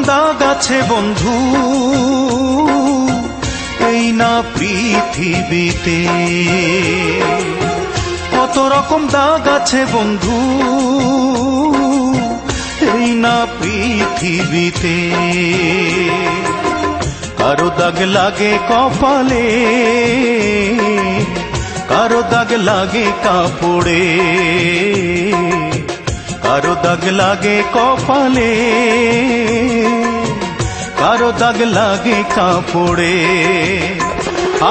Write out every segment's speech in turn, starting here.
দাগ আছে বন্ধু এই না পৃথিবীতে, কত রকম দাগ আছে বন্ধু এই না পৃথিবীতে। কারো দাগ লাগে কপালে, কারো দাগ লাগে কাপড়ে, কারো দাগ লাগে কপালে, কারো দাগ লাগে কাপড়ে।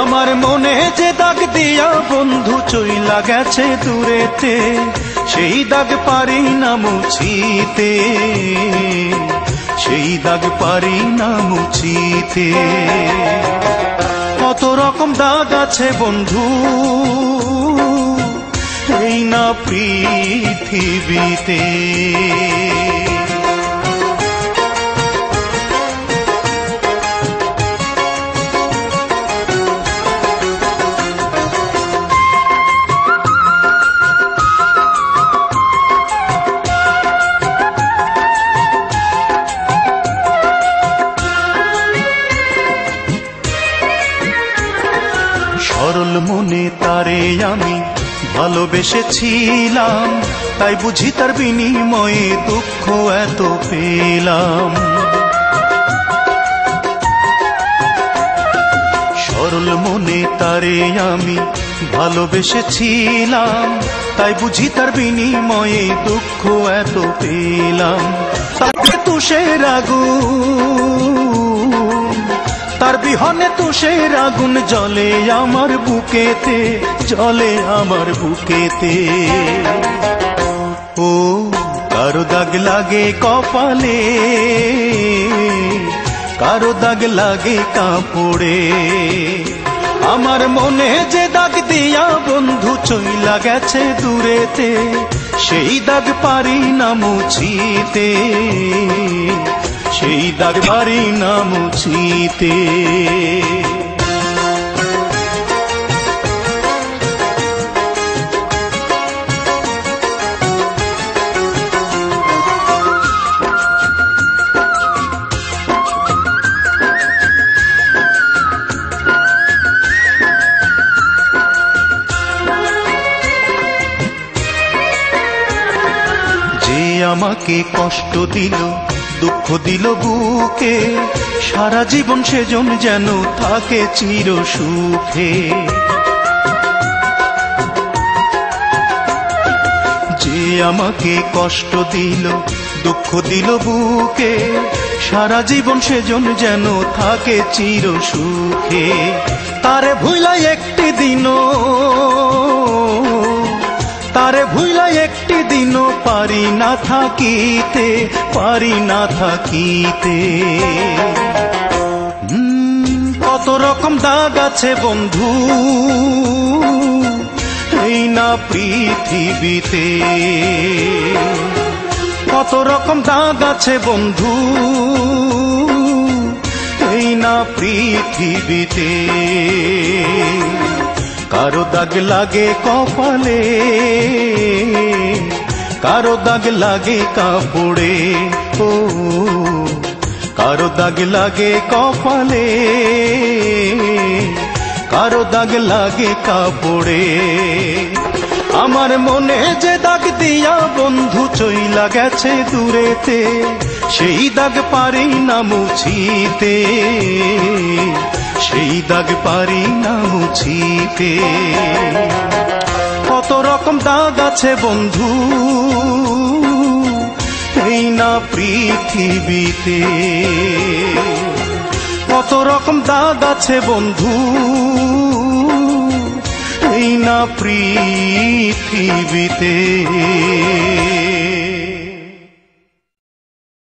আমার মনে যে দাগ দিয়া বন্ধু চইলা গেছে দূরেতে, সেই দাগ পারি না মুছিতে, সেই দাগ পারি না মুছিতে। কত রকম দাগ আছে বন্ধু এই না পৃথিবীতে। সরল মনে তারে আমি ভালোবেসেছিলাম, তাই বুঝি তার বিনিময়ে দুঃখ এত পেলাম। সরল মনে তারে আমি ভালোবেসেছিলাম, তাই বুঝি তার বিনিময়ে দুঃখ এত পেলাম। তাকে তুষের আগুন, তার বিহনে তুষের আগুন জ্বলে আমার বুকেতে, জ্বলে আমার বুকেতে। ও কারো দাগ লাগে কপালে, কারো দাগ লাগে কাপড়ে। আমার মনে যে দাগ দিয়া বন্ধু চইলা গেছে দূরেতে, সেই দাগ পারি না মুছিতে, সেই দাগ পারি না মুছিতে। যে আমাকে কষ্ট দিল দুঃখ দিল বুকে, সারা জীবন সেজন যেন থাকে চির সুখে। যে আমাকে কষ্ট দিল দুঃখ দিল বুকে, সারা জীবন সেজন যেন থাকে চির সুখে। তারে ভুলাই একটি দিনও, তারে ভুলাই একটি দিনও পারি না থাকিতে, পারি না থাকিতে। কত রকম দাগ আছে বন্ধু এই না পৃথিবীতে, কত রকম দাগ আছে বন্ধু এই না পৃথিবীতে। কারো দাগ লাগে কপালে, কারো দাগ লাগে কাপড়ে। ও কারো দাগ লাগে কপালে, কারো দাগ লাগে কাপড়ে। আমার মনে যে দাগ দিয়া বন্ধু চইলা গেছে দূরেতে, সেই দাগ পারি না মুছিতে, সেই দাগ পারি না মুছিতে। কত রকম দাগ আছে বন্ধু এই না পৃথিবীতে, কত রকম দাগ আছে বন্ধু এই না পৃথিবীতে।